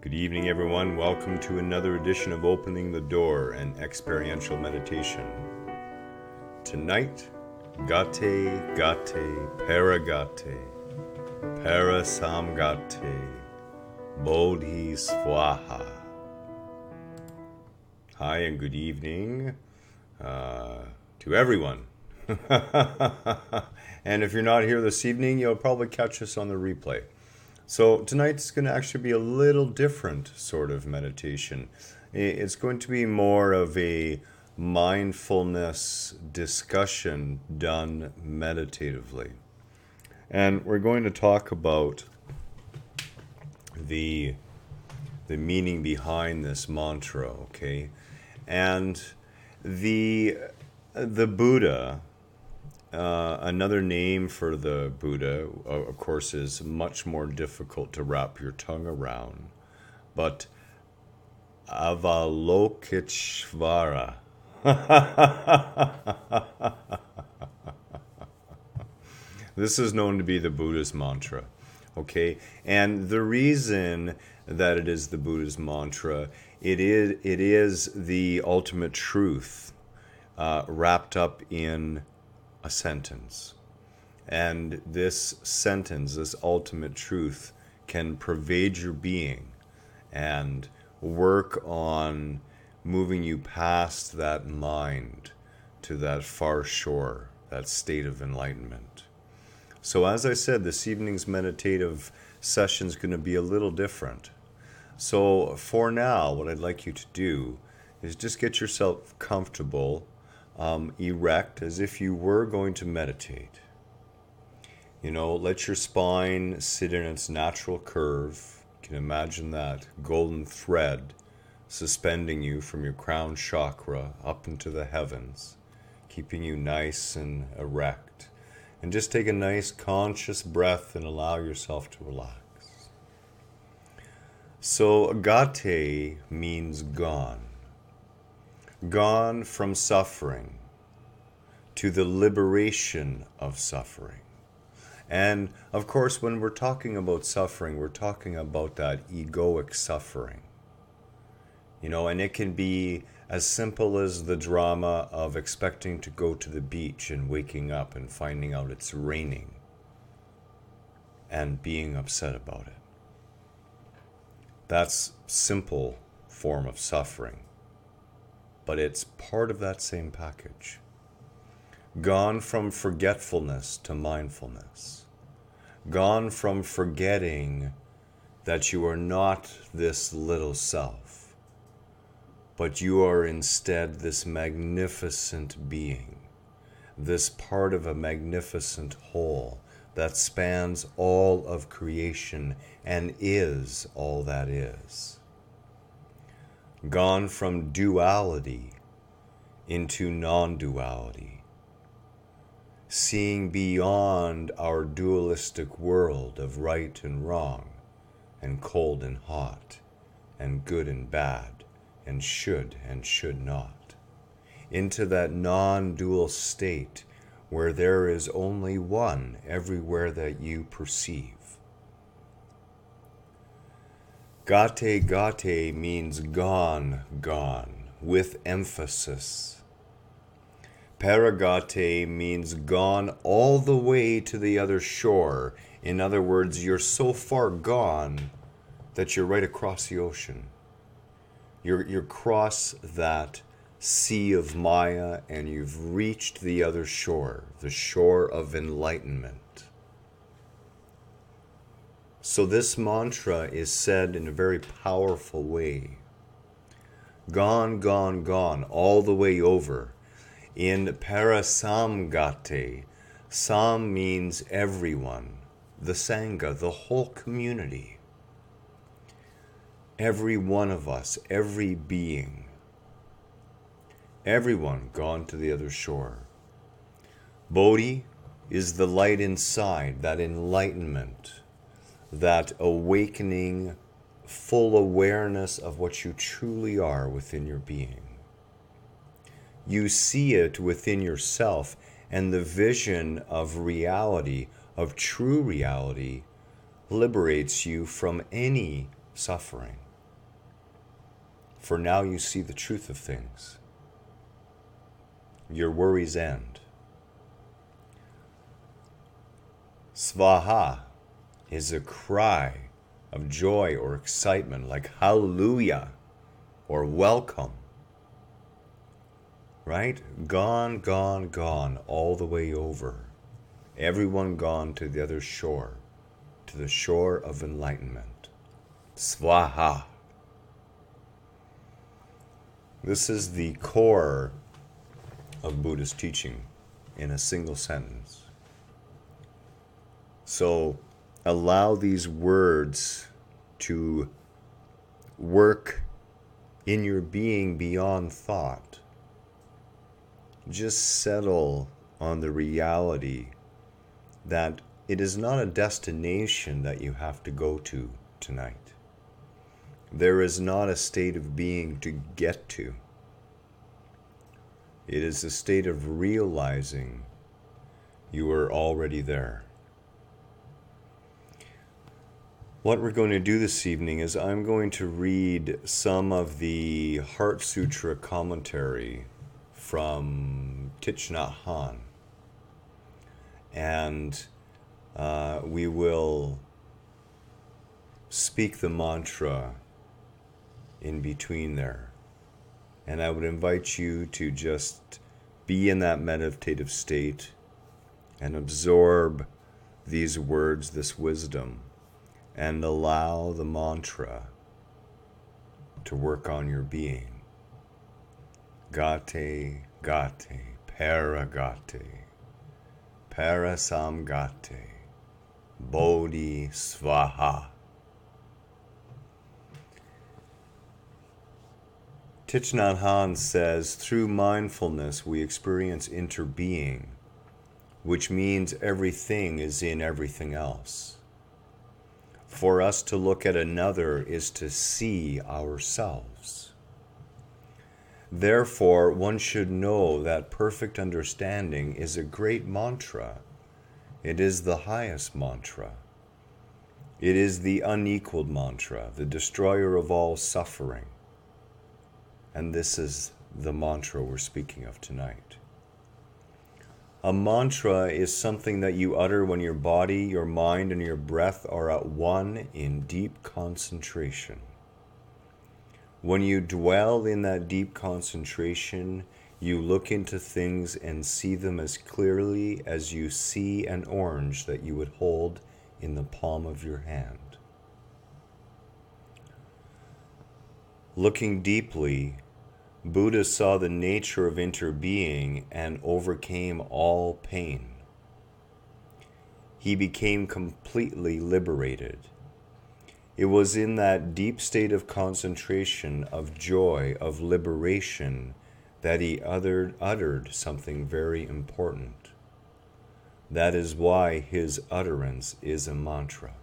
Good evening, everyone. Welcome to another edition of Opening the Door and Experiential Meditation. Tonight, Gate, Paragate, Parasamgate, Bodhi Swaha. Hi and good evening to everyone. And if you're not here this evening, you'll probably catch us on the replay. So tonight's going to actually be a little different sort of meditation. It's going to be more of a mindfulness discussion done meditatively. And we're going to talk about the meaning behind this mantra, okay? And the Buddha, another name for the Buddha, of course, is much more difficult to wrap your tongue around. But Avalokiteshvara. This is known to be the Buddha's mantra. Okay? And the reason that it is the Buddha's mantra, it is the ultimate truth wrapped up in a sentence. And this sentence, this ultimate truth, can pervade your being and work on moving you past that mind to that far shore, that state of enlightenment. So as I said, this evening's meditative session is going to be a little different. So for now, what I'd like you to do is just get yourself comfortable, erect, as if you were going to meditate. You know, let your spine sit in its natural curve. You can imagine that golden thread suspending you from your crown chakra up into the heavens, keeping you nice and erect. And just take a nice conscious breath and allow yourself to relax. So, Gate means gone. Gone from suffering to the liberation of suffering. And of course, when we're talking about suffering, we're talking about that egoic suffering. You know, and it can be as simple as the drama of expecting to go to the beach and waking up and finding out it's raining and being upset about it. That's simple form of suffering, but it's part of that same package. Gone from forgetfulness to mindfulness. Gone from forgetting that you are not this little self, but you are instead this magnificent being, this part of a magnificent whole that spans all of creation and is all that is. Gone from duality into non-duality, seeing beyond our dualistic world of right and wrong, and cold and hot, and good and bad, and should not, into that non-dual state where there is only one everywhere that you perceive. Gate means gone, with emphasis. Paragate means gone all the way to the other shore. In other words, you're so far gone that you're right across the ocean. You're across that sea of Maya, and you've reached the other shore, the shore of enlightenment. So this mantra is said in a very powerful way. Gone, all the way over. In Parasamgate, Sam means everyone, the Sangha, the whole community. Every one of us, every being. Everyone gone to the other shore. Bodhi is the light inside, that enlightenment, that awakening, full awareness of what you truly are within your being. You see it within yourself, and the vision of reality, of true reality, liberates you from any suffering. for now you see the truth of things. Your worries end. Svaha is a cry of joy or excitement, like hallelujah or welcome. Right? Gone, gone, gone, all the way over. Everyone gone to the other shore, to the shore of enlightenment. Svaha. This is the core of Buddhist teaching in a single sentence. So allow these words to work in your being beyond thought. Just settle on the reality that it is not a destination that you have to go to tonight. There is not a state of being to get to. It is a state of realizing you are already there. What we're going to do this evening is I'm going to read some of the Heart Sutra commentary from Thich Nhat Hanh. And we will speak the mantra in between there. And I would invite you to just be in that meditative state and absorb these words, this wisdom, and allow the mantra to work on your being. Gate, gate, paragate, parasamgate, bodhi svaha. Thich Nhat Hanh says, through mindfulness we experience interbeing, which means everything is in everything else. For us to look at another is to see ourselves. Therefore, one should know that perfect understanding is a great mantra. It is the highest mantra. It is the unequaled mantra, the destroyer of all suffering. And this is the mantra we're speaking of tonight. A mantra is something that you utter when your body, your mind, and your breath are at one in deep concentration. When you dwell in that deep concentration, you look into things and see them as clearly as you see an orange that you would hold in the palm of your hand. Looking deeply, Buddha saw the nature of interbeing and overcame all pain. He became completely liberated. It was in that deep state of concentration, of joy, of liberation, that he uttered something very important. That is why his utterance is a mantra.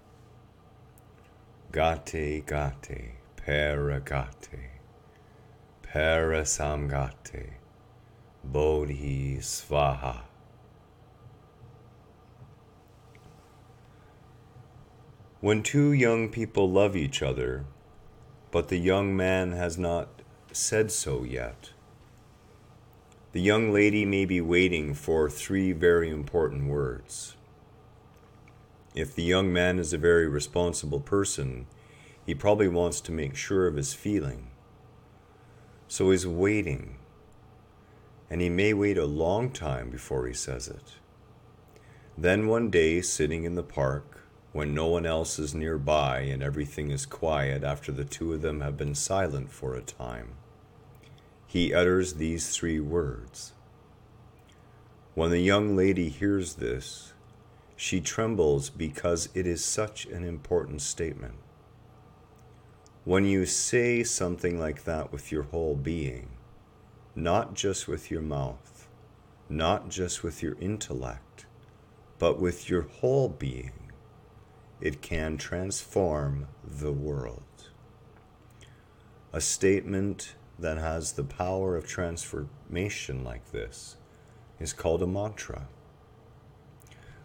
Gate, gate, paragate, parasamgate, bodhi svaha. When two young people love each other, but the young man has not said so yet, the young lady may be waiting for 3 very important words. If the young man is a very responsible person, he probably wants to make sure of his feeling. So he's waiting, and he may wait a long time before he says it. Then one day, sitting in the park, when no one else is nearby and everything is quiet after the two of them have been silent for a time, he utters these 3 words. When the young lady hears this, she trembles because it is such an important statement. When you say something like that with your whole being, not just with your mouth, not just with your intellect, but with your whole being, it can transform the world. A statement that has the power of transformation like this is called a mantra.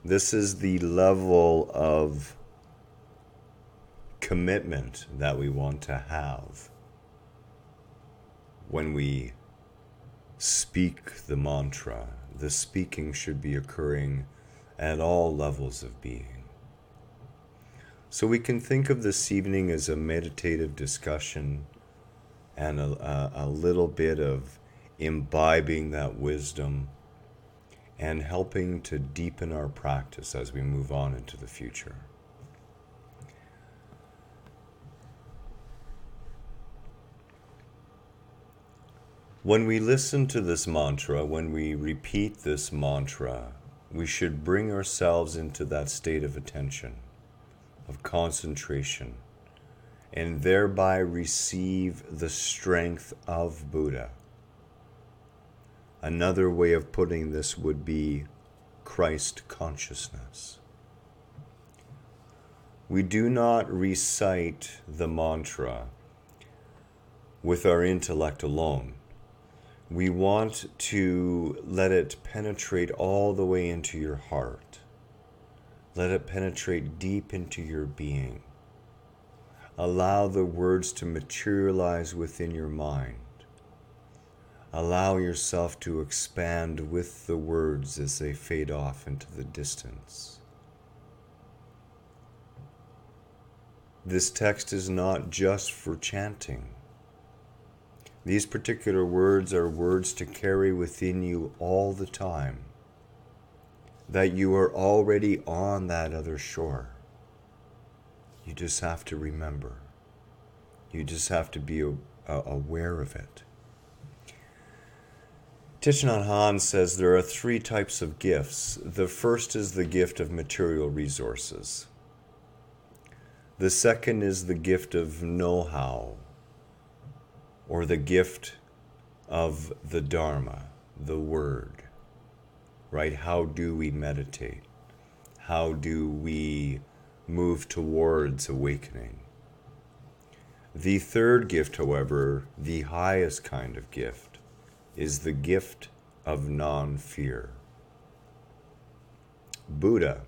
This is the level of commitment that we want to have when we speak the mantra, the speaking should be occurring at all levels of being. So we can think of this evening as a meditative discussion and a little bit of imbibing that wisdom and helping to deepen our practice as we move on into the future. When we listen to this mantra, when we repeat this mantra, we should bring ourselves into that state of attention, of concentration, and thereby receive the strength of Buddha. Another way of putting this would be Christ consciousness. We do not recite the mantra with our intellect alone. We want to let it penetrate all the way into your heart. Let it penetrate deep into your being. Allow the words to materialize within your mind. Allow yourself to expand with the words as they fade off into the distance. This text is not just for chanting. These particular words are words to carry within you all the time, that you are already on that other shore. You just have to remember. You just have to be aware of it. Thich Nhat Hanh says there are 3 types of gifts. The first is the gift of material resources. The second is the gift of know-how, or the gift of the Dharma, the word, right? How do we meditate? How do we move towards awakening? The third gift, however, the highest kind of gift, is the gift of non-fear. Buddha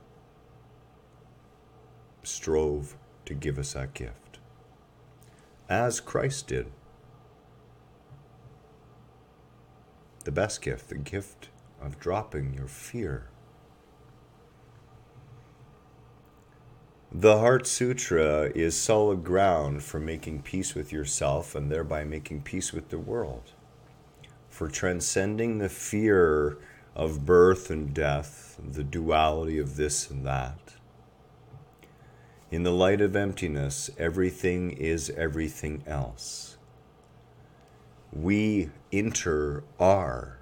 strove to give us that gift, as Christ did. The best gift, the gift of dropping your fear. The Heart Sutra is solid ground for making peace with yourself and thereby making peace with the world, for transcending the fear of birth and death, the duality of this and that. In the light of emptiness, everything is everything else. We are.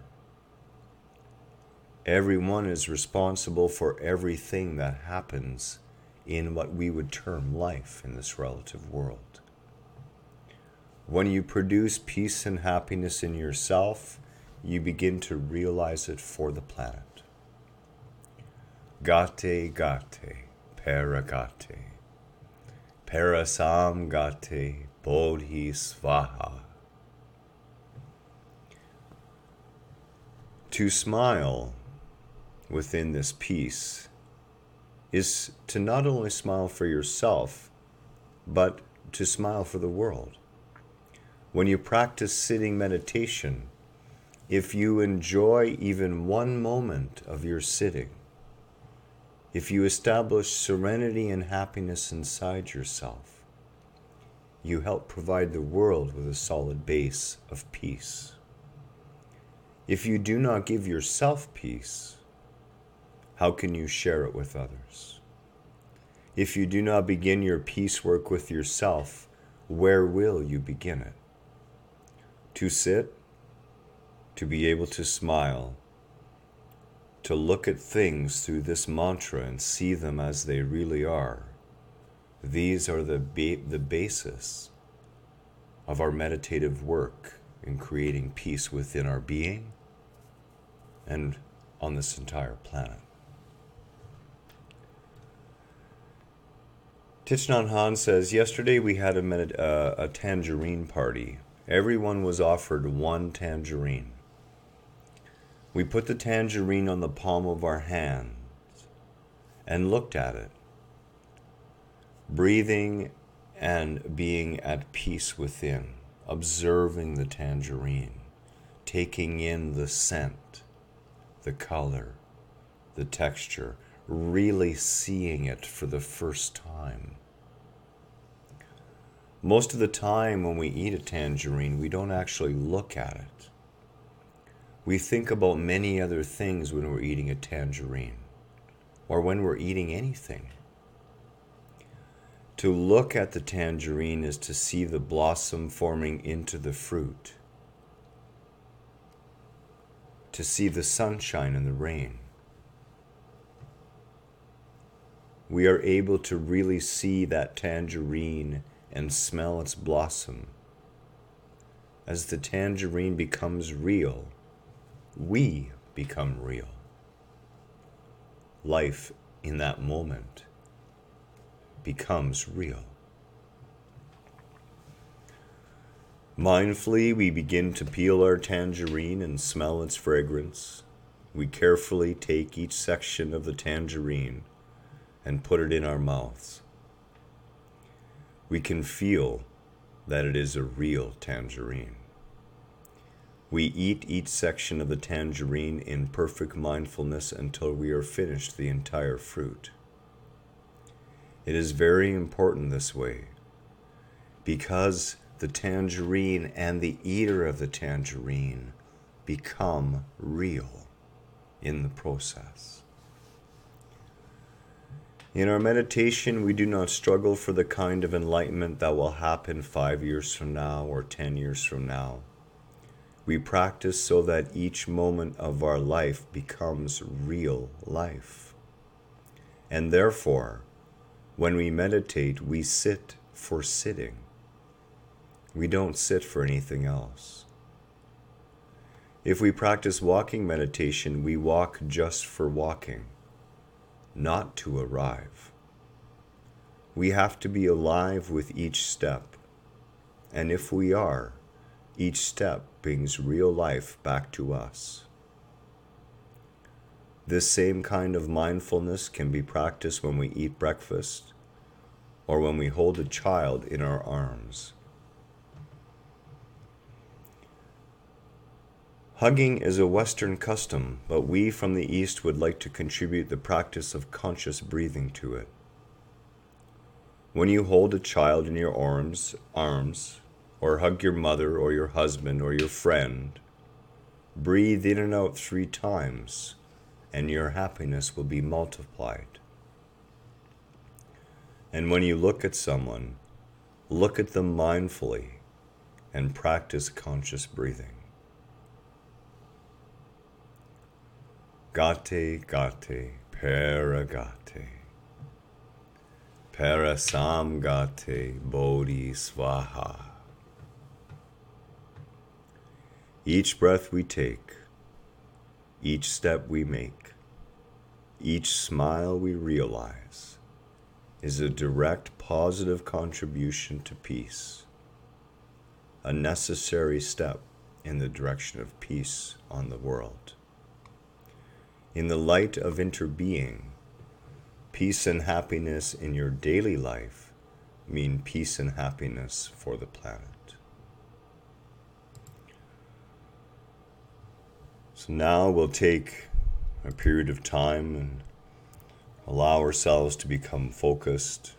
Everyone is responsible for everything that happens in what we would term life in this relative world. When you produce peace and happiness in yourself, you begin to realize it for the planet. Gate gate, paragate, parasam gate, bodhi svaha. To smile within this peace is to not only smile for yourself, but to smile for the world. When you practice sitting meditation, if you enjoy even one moment of your sitting, if you establish serenity and happiness inside yourself, you help provide the world with a solid base of peace. If you do not give yourself peace, how can you share it with others? If you do not begin your peace work with yourself, where will you begin it? To sit, to be able to smile, to look at things through this mantra and see them as they really are. These are the basis of our meditative work in creating peace within our being and on this entire planet. Thich Nhat Hanh says, yesterday we had a tangerine party. Everyone was offered one tangerine. We put the tangerine on the palm of our hands and looked at it, breathing and being at peace within, observing the tangerine, taking in the scent, the color, the texture, really seeing it for the first time. Most of the time when we eat a tangerine, we don't actually look at it. We think about many other things when we're eating a tangerine, or when we're eating anything. To look at the tangerine is to see the blossom forming into the fruit, to see the sunshine and the rain. We are able to really see that tangerine and smell its blossom. As the tangerine becomes real, we become real. Life in that moment becomes real. Mindfully, we begin to peel our tangerine and smell its fragrance. We carefully take each section of the tangerine and put it in our mouths. We can feel that it is a real tangerine. We eat each section of the tangerine in perfect mindfulness until we are finished the entire fruit. It is very important this way, because the tangerine and the eater of the tangerine become real in the process. In our meditation, we do not struggle for the kind of enlightenment that will happen 5 years from now or 10 years from now. We practice so that each moment of our life becomes real life. And therefore, when we meditate, we sit for sitting. We don't sit for anything else. If we practice walking meditation, we walk just for walking, not to arrive. We have to be alive with each step. And if we are, each step brings real life back to us. This same kind of mindfulness can be practiced when we eat breakfast or when we hold a child in our arms. Hugging is a Western custom, but we from the East would like to contribute the practice of conscious breathing to it. When you hold a child in your arms, or hug your mother or your husband or your friend, breathe in and out 3 times, and your happiness will be multiplied. And when you look at someone, look at them mindfully and practice conscious breathing. Gate, gate, paragate. Parasamgate, bodhi svaha. Each breath we take, each step we make, each smile we realize is a direct positive contribution to peace, a necessary step in the direction of peace on the world. In the light of interbeing, peace and happiness in your daily life mean peace and happiness for the planet. So now we'll take a period of time and allow ourselves to become focused.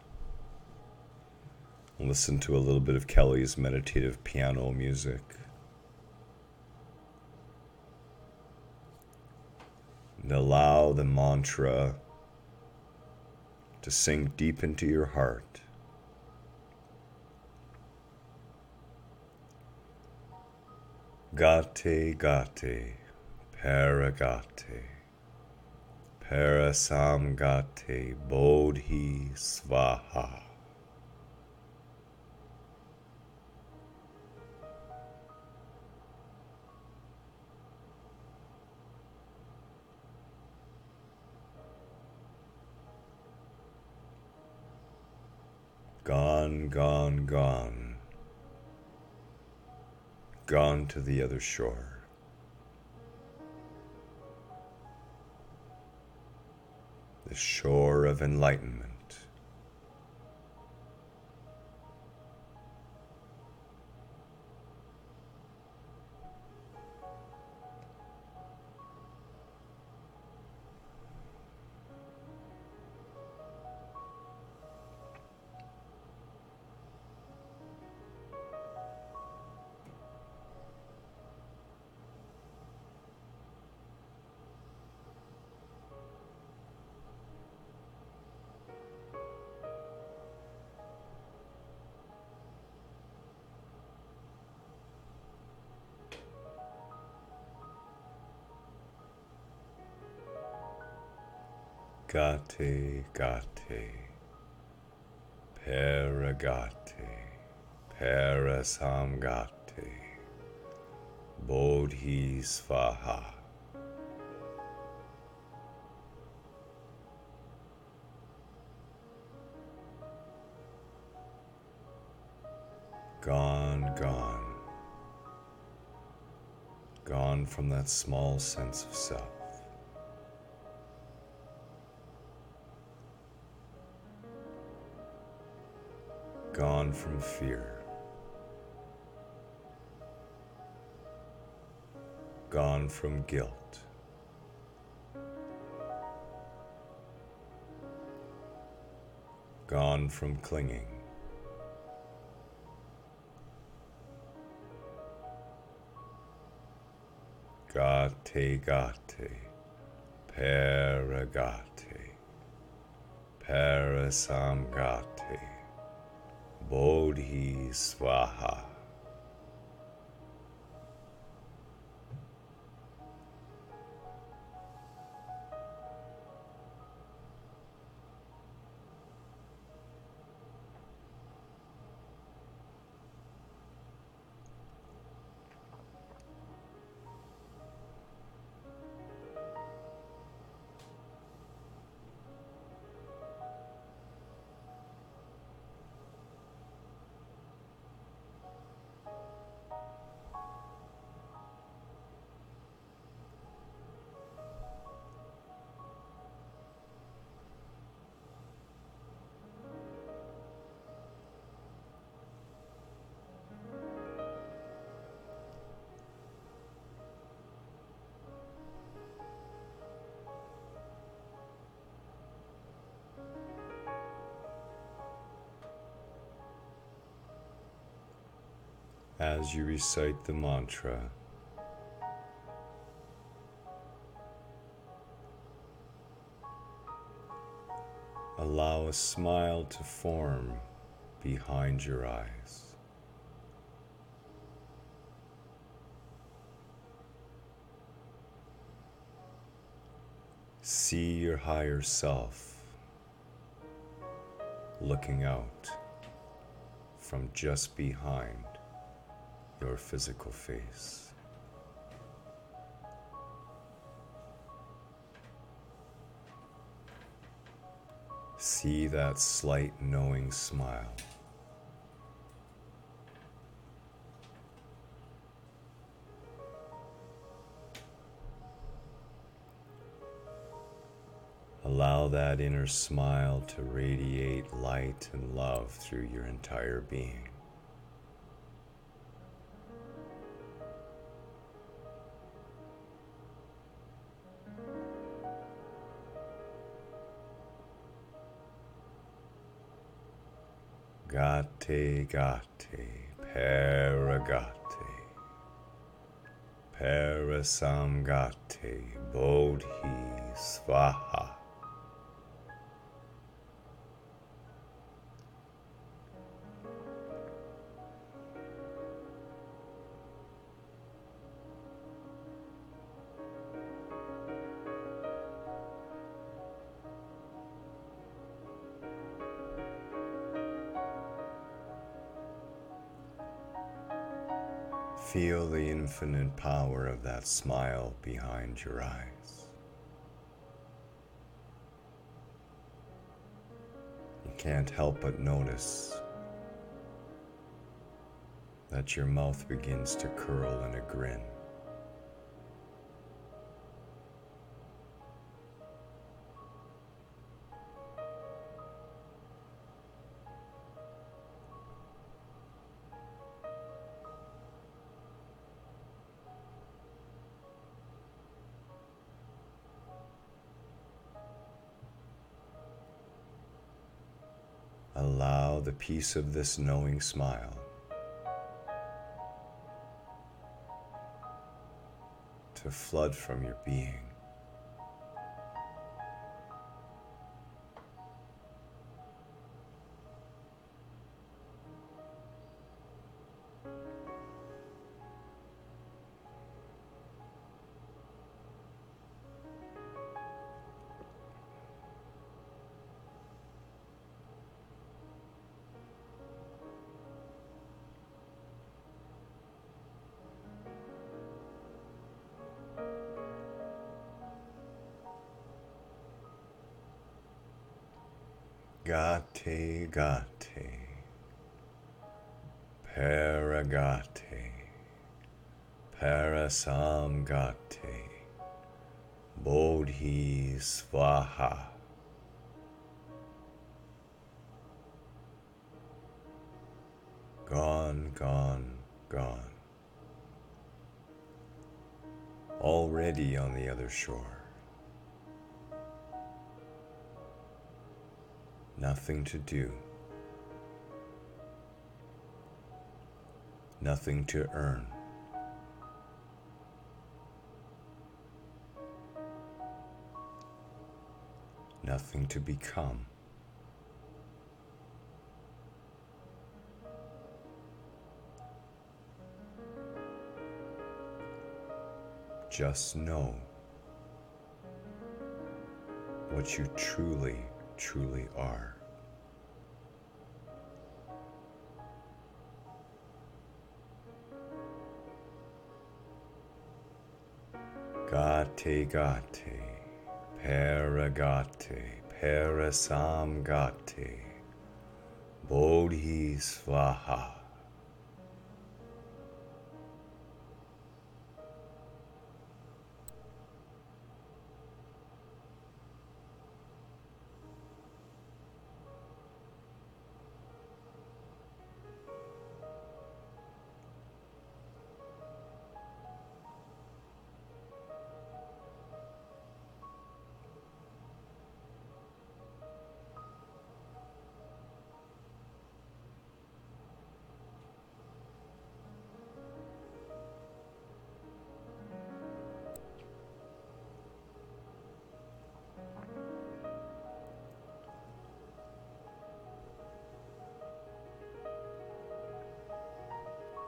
We'll listen to a little bit of Kelly's meditative piano music. And allow the mantra to sink deep into your heart. Gate, gate, paragate, parasamgate, bodhi svaha. Gone, gone, gone. Gone to the other shore. The shore of enlightenment. Gate, gate, paragate, parasamgate, bodhisvaha. Gone, gone, gone from that small sense of self. Gone from fear. Gone from guilt. Gone from clinging. Gate, gate, paragate, parasamgate, bodhisvaha. As you recite the mantra, allow a smile to form behind your eyes. See your higher self looking out from just behind your physical face. See that slight knowing smile. Allow that inner smile to radiate light and love through your entire being. Gate, gate, paragate, parasamgate, bodhisvaha. Feel the infinite power of that smile behind your eyes. You can't help but notice that your mouth begins to curl in a grin. Allow the peace of this knowing smile to flood from your being. Gate, gate, paragate, parasamgate, bodhi svaha. Gone, gone, gone. Already on the other shore. Nothing to do. Nothing to earn. Nothing to become. Just know what you truly, truly are. Gate, gate, paragate, parasamgate, bodhi svaha.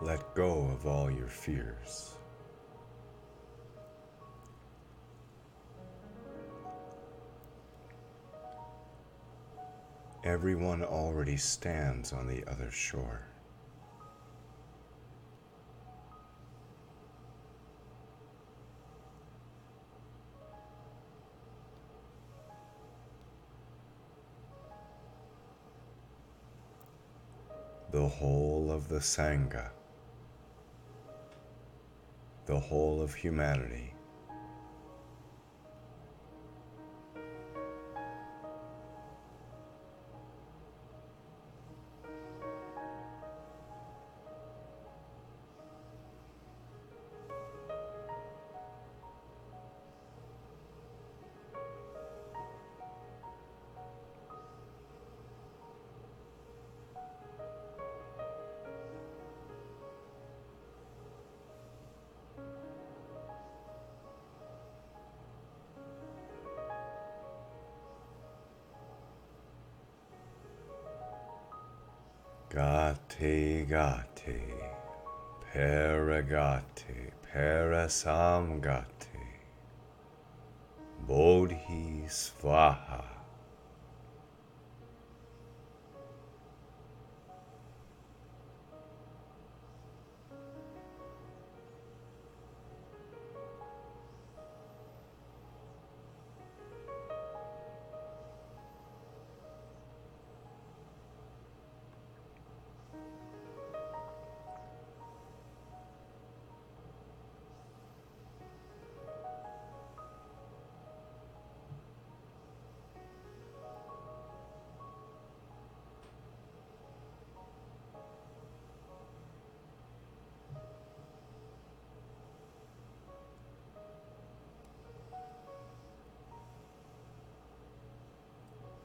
Let go of all your fears. Everyone already stands on the other shore. The whole of the Sangha, the whole of humanity, gate, gate, paragate, parasamgate, bodhi svaha.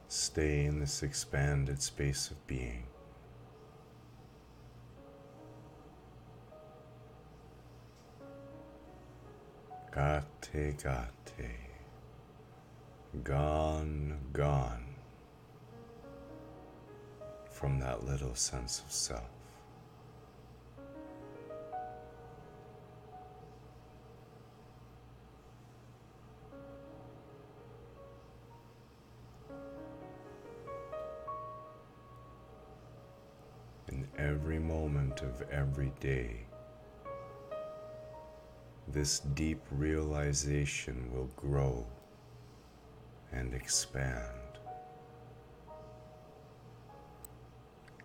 Stay in this expanded space of being. Gate, gate, gone, gone from that little sense of self. In every moment of every day, this deep realization will grow and expand.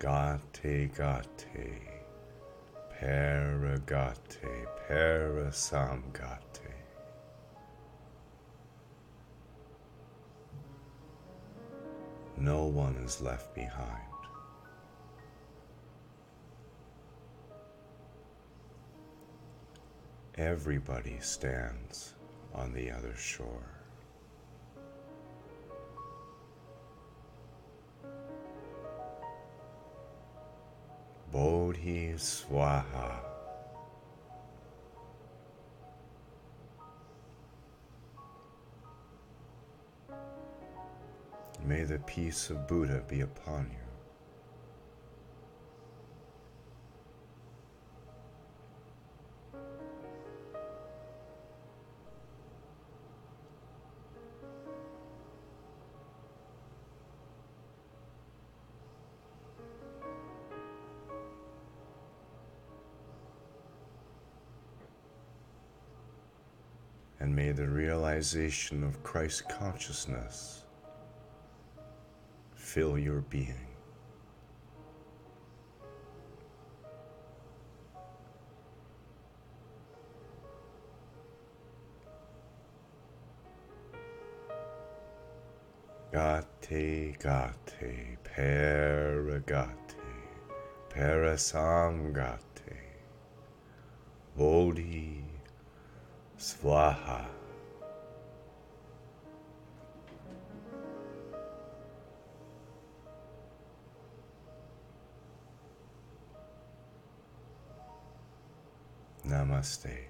Gate gate, paragate, parasamgate. No one is left behind. Everybody stands on the other shore. Bodhi Swaha. May the peace of Buddha be upon you. And may the realization of Christ consciousness fill your being. Gate gate, paragate, parasamgate, Bodhi Swaha. Namaste.